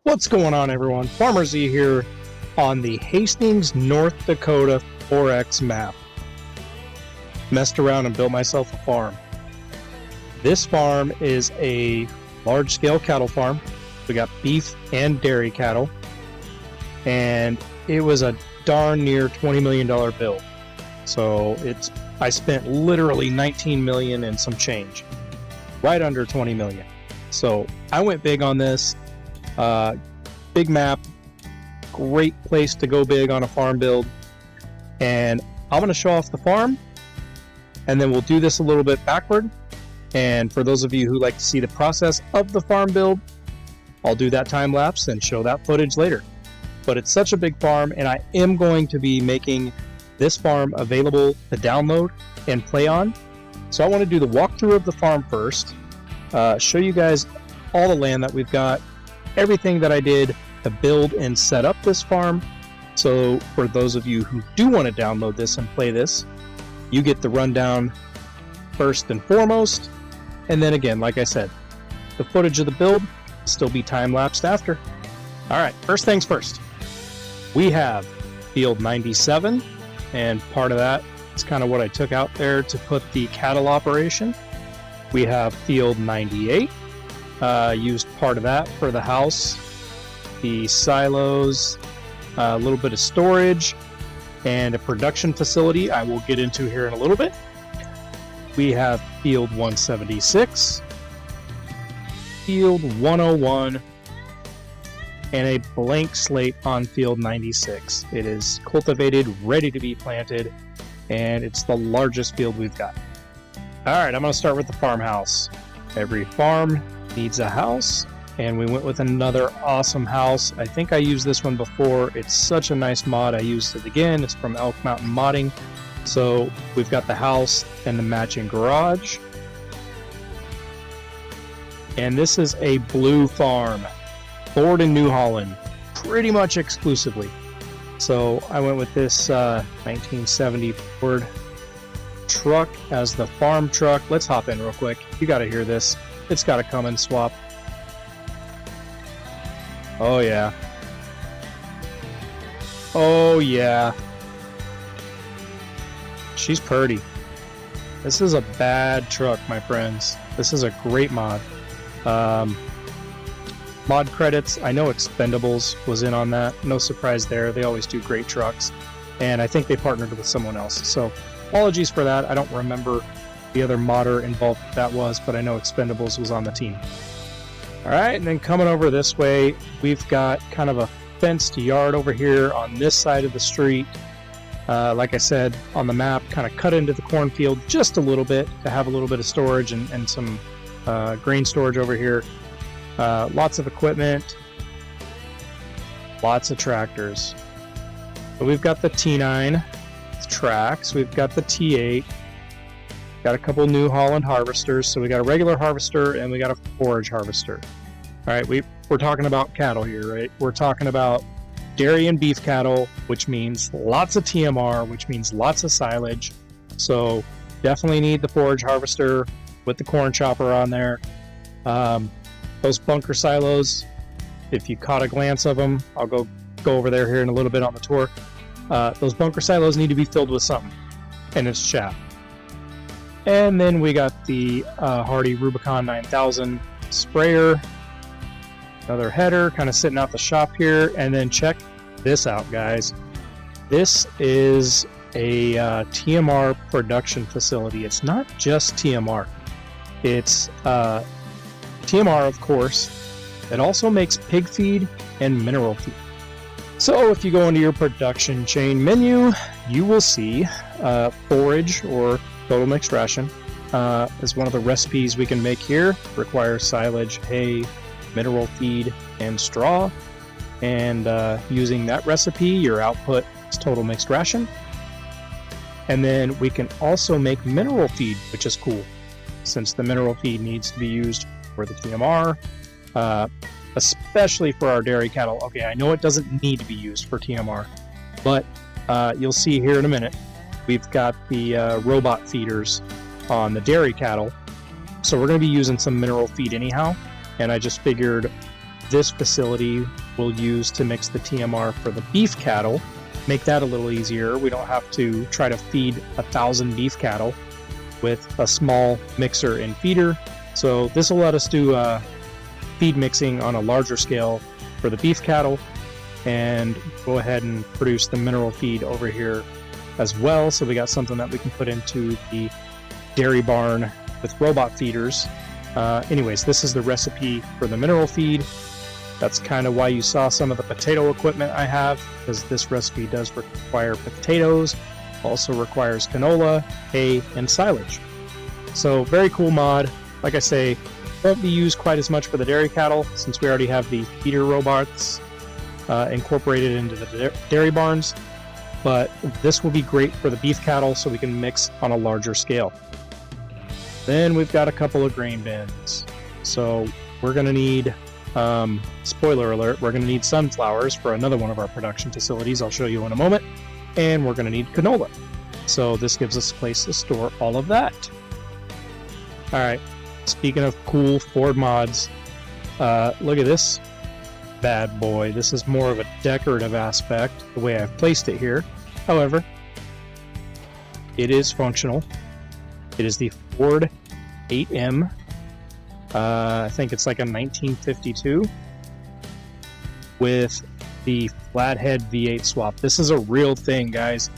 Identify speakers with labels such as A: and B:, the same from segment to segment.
A: What's going on, everyone? Farmer Z here on the Hastings, North Dakota 4X map. Messed around and built myself a farm. This farm is a large-scale cattle farm. We got beef and dairy cattle, and it was a darn near $20 million build. So I spent literally $19 million and some change, right under $20 million. So I went big on this. Big map, great place to go big on a farm build. And I'm going to show off the farm, and then we'll do this a little bit backward. And for those of you who like to see the process of the farm build, I'll do that time lapse and show that footage later. But it's such a big farm, and I am going to be making this farm available to download and play on. So I want to do the walkthrough of the farm first, show you guys all the land that we've got, everything that I did to build and set up this farm. So for those of you who do want to download this and play this, you get the rundown first and foremost. And then again, like I said, the footage of the build will still be time-lapsed after. All right, first things first. We have field 97, and part of that is kind of what I took out there to put the cattle operation. We have field 98. Used part of that for the house, the silos, a little bit of storage, and a production facility I will get into here in a little bit. We have field 176, field 101, and a blank slate on field 96. It is cultivated, ready to be planted, and it's the largest field we've got. All right, I'm going to start with the farmhouse. Every farm needs a house, and we went with another awesome house. I think I used this one before. It's such a nice mod. I used it again. It's from Elk Mountain Modding. So we've got the house and the matching garage, and this is a blue farm, Ford in New Holland, pretty much exclusively. So I went with this 1970 Ford truck as the farm truck. Let's hop in real quick. You got to hear this. It's got to come and swap. Oh yeah. Oh yeah. She's pretty. This is a bad truck, my friends. This is a great mod. Mod credits, I know Expendables was in on that. No surprise there. They always do great trucks. And I think they partnered with someone else. So apologies for that. I don't remember the other modder involved that was, but I know Expendables was on the team. Alright, and then coming over this way, we've got kind of a fenced yard over here on this side of the street. Like I said, on the map, kind of cut into the cornfield just a little bit to have a little bit of storage and some grain storage over here. Lots of equipment, lots of tractors. So we've got the T9 tracks, we've got the T8, got a couple New Holland harvesters. So we got a regular harvester and we got a forage harvester. All right, we're talking about cattle here, right? We're talking about dairy and beef cattle, which means lots of TMR, which means lots of silage. So definitely need the forage harvester with the corn chopper on there. Those bunker silos, if you caught a glance of them, I'll go over there here in a little bit on the tour. Those bunker silos need to be filled with something, and it's chaff. And then we got the Hardy Rubicon 9000 sprayer, another header kind of sitting out the shop here. And then check this out, guys. This is a TMR production facility. It's not just TMR. It's TMR, of course. It also makes pig feed and mineral feed. So if you go into your production chain menu, you will see forage or total mixed ration is one of the recipes we can make here. Requires silage, hay, mineral feed, and straw. And using that recipe, your output is total mixed ration. And then we can also make mineral feed, which is cool, since the mineral feed needs to be used for the TMR, especially for our dairy cattle. Okay, I know it doesn't need to be used for TMR, but you'll see here in a minute, we've got the robot feeders on the dairy cattle. So we're going to be using some mineral feed anyhow, and I just figured this facility we'll use to mix the TMR for the beef cattle, make that a little easier. We don't have to try to feed 1,000 beef cattle with a small mixer and feeder. So this will let us do feed mixing on a larger scale for the beef cattle, and go ahead and produce the mineral feed over here as well. So we got something that we can put into the dairy barn with robot feeders. Anyways, this is the recipe for the mineral feed. That's kind of why you saw some of the potato equipment I have, because this recipe does require potatoes, also requires canola, hay, and silage. So very cool mod. Like I say, won't be used quite as much for the dairy cattle since we already have the feeder robots incorporated into the dairy barns, but this will be great for the beef cattle so we can mix on a larger scale. Then we've got a couple of grain bins. So we're going to need, spoiler alert, we're going to need sunflowers for another one of our production facilities I'll show you in a moment, and we're going to need canola. So this gives us a place to store all of that. Alright, speaking of cool Ford mods, look at this bad boy. This is more of a decorative aspect, the way I've placed it here. However, it is functional. It is the Ford 8M. I think it's like a 1952 with the flathead V8 swap. This is a real thing, guys.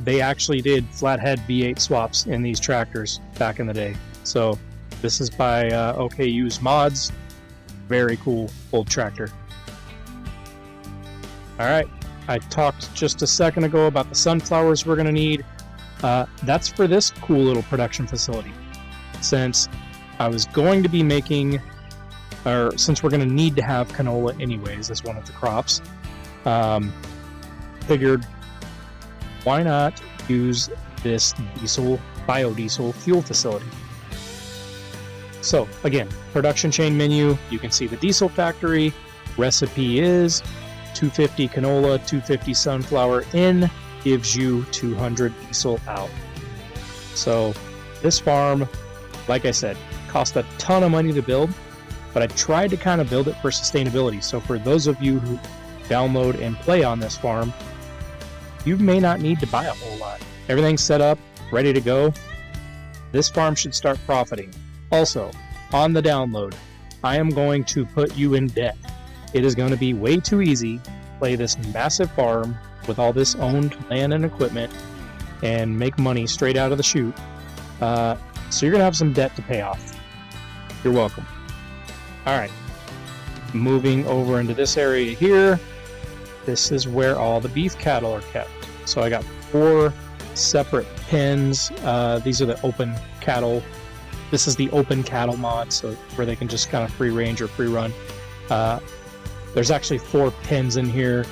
A: They actually did flathead V8 swaps in these tractors back in the day. So this is by OKU's mods. Very cool old tractor. Alright, I talked just a second ago about the sunflowers we're going to need. That's for this cool little production facility. Since I was going to be making, or since we're going to need to have canola anyways as one of the crops, figured why not use this biodiesel fuel facility. So again, production chain menu, you can see the diesel factory. Recipe is 250 canola, 250 sunflower in, gives you 200 diesel out. So this farm, like I said, cost a ton of money to build, but I tried to kind of build it for sustainability. So for those of you who download and play on this farm, you may not need to buy a whole lot. Everything's set up, ready to go. This farm should start profiting. Also, on the download, I am going to put you in debt. It is going to be way too easy to play this massive farm with all this owned land and equipment and make money straight out of the chute. So you're going to have some debt to pay off. You're welcome. Alright, moving over into this area here. This is where all the beef cattle are kept. So I got 4 separate pens. These are the open cattle. This is the open cattle mod, so where they can just kind of free range or free run. There's actually 4 pens in here.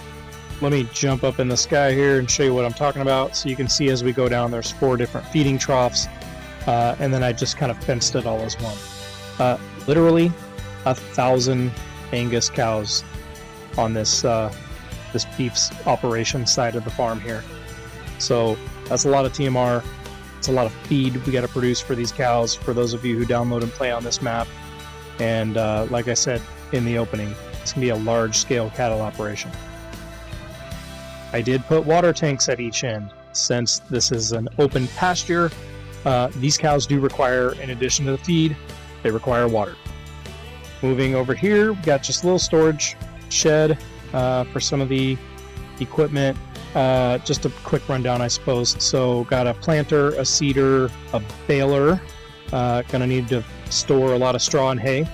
A: Let me jump up in the sky here and show you what I'm talking about. So you can see as we go down, there's 4 different feeding troughs, and then I just kind of fenced it all as one. Literally 1,000 Angus cows on this this beef's operation side of the farm here. So that's a lot of TMR. It's a lot of feed we got to produce for these cows, for those of you who download and play on this map. And like I said in the opening, it's going to be a large-scale cattle operation. I did put water tanks at each end. Since this is an open pasture, these cows do require, in addition to the feed, they require water. Moving over here, we've got just a little storage shed for some of the equipment. Just a quick rundown, I suppose. So got a planter, a seeder, a baler. Gonna need to store a lot of straw and hay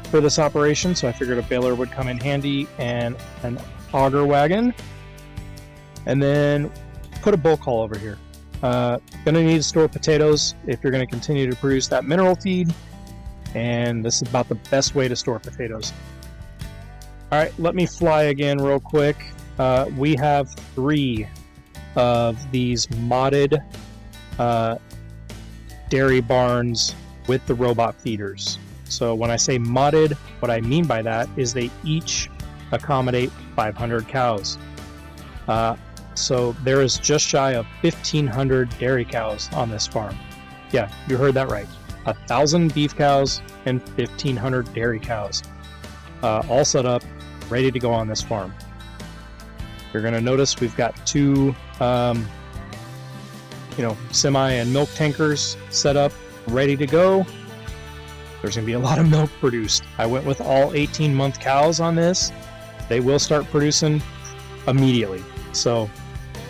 A: for this operation, so I figured a baler would come in handy, and an auger wagon. And then put a bulk haul over here. Gonna need to store potatoes if you're gonna continue to produce that mineral feed, and this is about the best way to store potatoes. Alright, let me fly again real quick. We have 3 of these modded dairy barns with the robot feeders. So when I say modded, what I mean by that is they each accommodate 500 cows. So there is just shy of 1,500 dairy cows on this farm. Yeah, you heard that right. 1,000 beef cows and 1,500 dairy cows. all set up, ready to go on this farm. You're going to notice we've got two semi and milk tankers set up, ready to go. There's going to be a lot of milk produced. I went with all 18-month cows on this. They will start producing immediately. So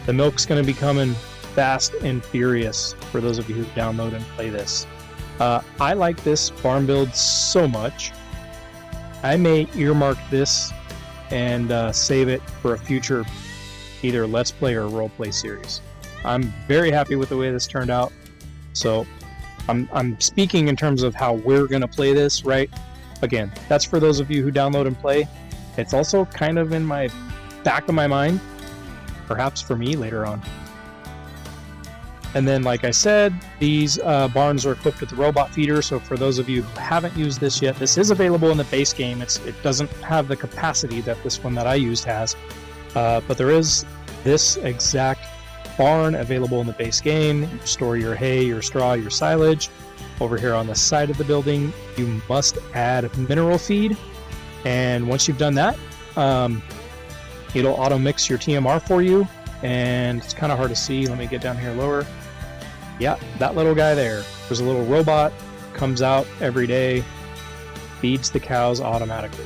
A: the milk's going to be coming fast and furious for those of you who download and play this. I like this farm build so much. I may earmark this and save it for a future either Let's Play or Roleplay series. I'm very happy with the way this turned out. So I'm speaking in terms of how we're going to play this, right? Again, that's for those of you who download and play. It's also kind of in my back of my mind, perhaps for me later on. And then, like I said, these barns are equipped with the robot feeder, so for those of you who haven't used this yet, this is available in the base game. It doesn't have the capacity that this one that I used has, but there is this exact barn available in the base game. You store your hay, your straw, your silage. Over here on the side of the building, you must add mineral feed, and once you've done that, it'll auto mix your TMR for you. And it's kind of hard to see. Let me get down here lower. Yeah, that little guy there. There's a little robot, comes out every day, feeds the cows automatically.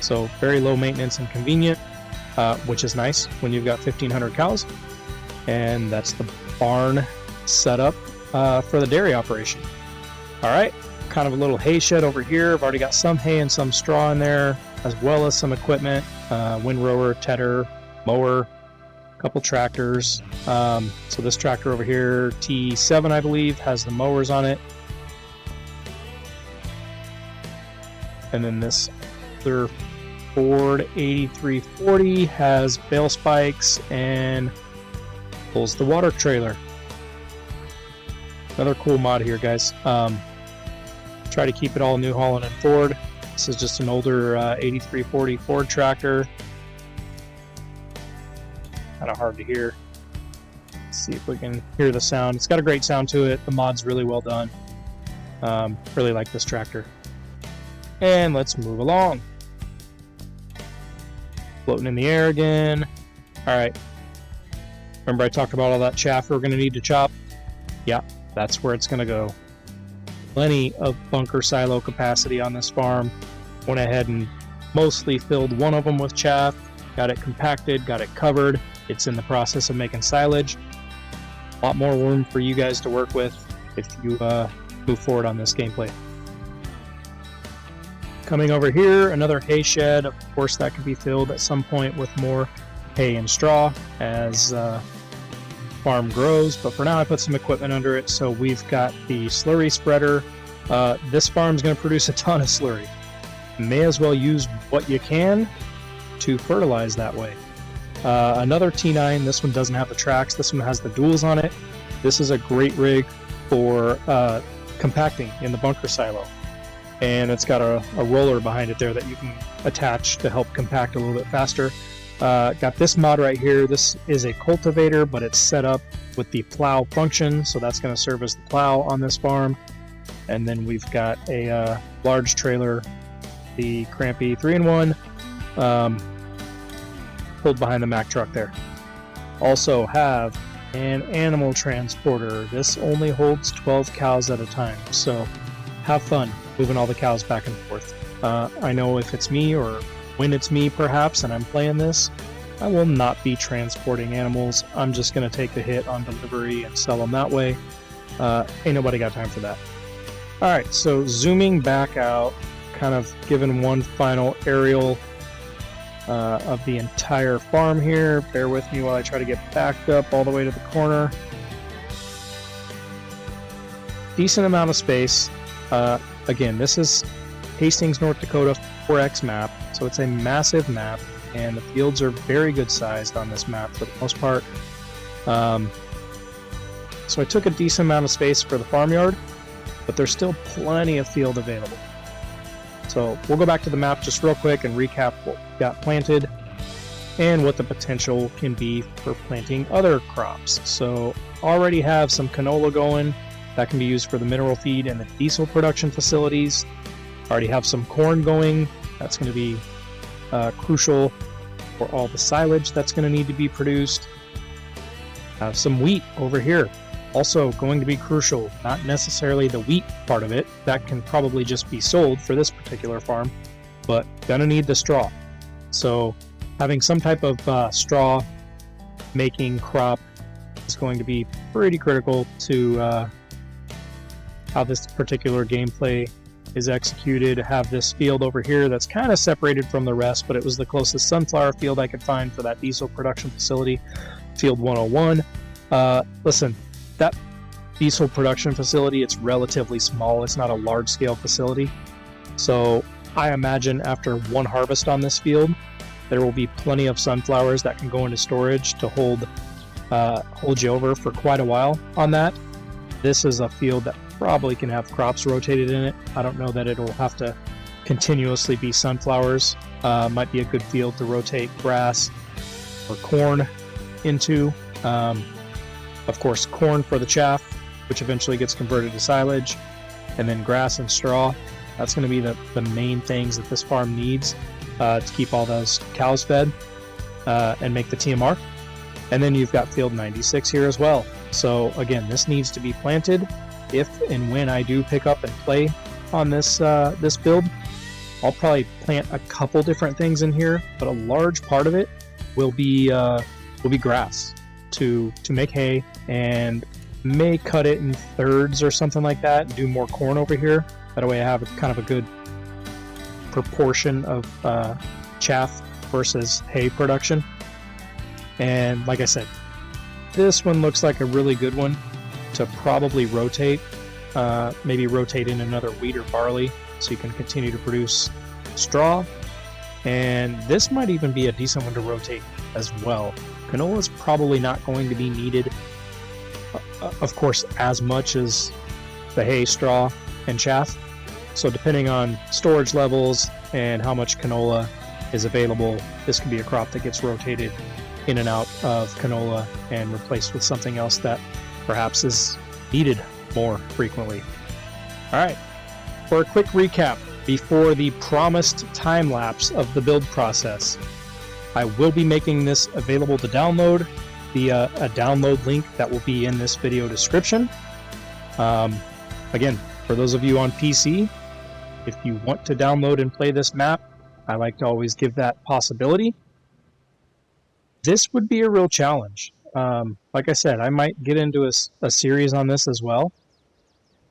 A: So very low maintenance and convenient, which is nice when you've got 1,500 cows. And that's the barn setup for the dairy operation. All right, kind of a little hay shed over here. I've already got some hay and some straw in there, as well as some equipment, windrower, tedder, mower, couple tractors. So this tractor over here, T7 I believe, has the mowers on it. And then this other Ford 8340 has bale spikes and pulls the water trailer. Another cool mod here, guys. Try to keep it all New Holland and Ford. This is just an older 8340 Ford tractor. Kind of hard to hear. Let's see if we can hear the sound. It's got a great sound to it. The mod's really well done. Really like this tractor. And let's move along. Floating in the air again. All right. Remember I talked about all that chaff we're going to need to chop? Yeah, that's where it's going to go. Plenty of bunker silo capacity on this farm. Went ahead and mostly filled one of them with chaff. Got it compacted, got it covered. It's in the process of making silage. A lot more room for you guys to work with if you move forward on this gameplay. Coming over here, another hay shed. Of course, that could be filled at some point with more hay and straw as farm grows. But for now, I put some equipment under it. So we've got the slurry spreader. This farm's going to produce a ton of slurry. May as well use what you can to fertilize that way. Another T9, this one doesn't have the tracks, this one has the duals on it. This is a great rig for compacting in the bunker silo. And it's got a roller behind it there that you can attach to help compact a little bit faster. Got this mod right here. This is a cultivator, but it's set up with the plow function, so that's going to serve as the plow on this farm. And then we've got a large trailer, the Crampy 3-in-1, pulled behind the Mack truck there. Also have an animal transporter. This only holds 12 cows at a time, so have fun moving all the cows back and forth. I know if it's me, or when it's me perhaps, and I'm playing this, I will not be transporting animals. I'm just going to take the hit on delivery and sell them that way. Ain't nobody got time for that. Alright, so zooming back out, kind of giving one final aerial of the entire farm here. Bear with me while I try to get backed up all the way to the corner. Decent amount of space. Again, this is Hastings, North Dakota 4X map, so it's a massive map, and the fields are very good sized on this map for the most part. So I took a decent amount of space for the farmyard, but there's still plenty of field available. So we'll go back to the map just real quick and recap what we got planted and what the potential can be for planting other crops. So already have some canola going that can be used for the mineral feed and the diesel production facilities. Already have some corn going That's going to be crucial for all the silage that's going to need to be produced. Have some wheat over here, also going to be crucial. Not necessarily the wheat part of it, that can probably just be sold for this particular farm, but gonna need the straw. So having some type of straw making crop is going to be pretty critical to how this particular gameplay is executed. Have this field over here that's kind of separated from the rest, but it was the closest sunflower field I could find for that diesel production facility, field 101. Listen, that diesel production facility, it's relatively small. It's not a large scale facility. So I imagine after one harvest on this field, there will be plenty of sunflowers that can go into storage to hold you over for quite a while on that. This is a field that probably can have crops rotated in it. I don't know that it'll have to continuously be sunflowers. Might be a good field to rotate grass or corn into. Of course, corn for the chaff, which eventually gets converted to silage, and then grass and straw. That's going to be the main things that this farm needs to keep all those cows fed and make the TMR. And then you've got field 96 here as well. So again, this needs to be planted. If and when I do pick up and play on this this build, I'll probably plant a couple different things in here, but a large part of it will be grass to make hay, and may cut it in thirds or something like that and do more corn over here. That way I have kind of a good proportion of chaff versus hay production. And like I said, this one looks like a really good one to probably rotate. Maybe rotate in another wheat or barley so you can continue to produce straw. And this might even be a decent one to rotate as well. Canola is probably not going to be needed, of course, as much as the hay, straw, and chaff. So depending on storage levels and how much canola is available, this could be a crop that gets rotated in and out of canola and replaced with something else that perhaps is needed more frequently. All right, for a quick recap before the promised time lapse of the build process, I will be making this available to download via a download link that will be in this video description. Again, for those of you on PC, if you want to download and play this map, I like to always give that possibility. This would be a real challenge. Like I said, I might get into a series on this as well.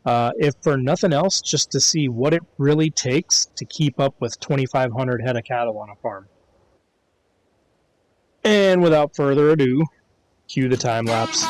A: If for nothing else, just to see what it really takes to keep up with 2,500 head of cattle on a farm. And without further ado, cue the time lapse.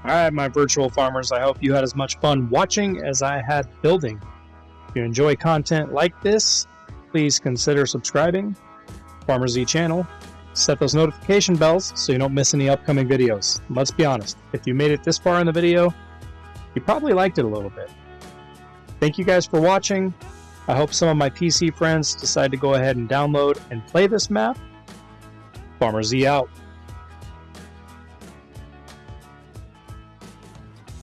A: Alright, my virtual farmers, I hope you had as much fun watching as I had building. If you enjoy content like this, please consider subscribing to Farmer Z channel. Set those notification bells so you don't miss any upcoming videos. Let's be honest, if you made it this far in the video, you probably liked it a little bit. Thank you guys for watching. I hope some of my PC friends decide to go ahead and download and play this map. Farmer Z out.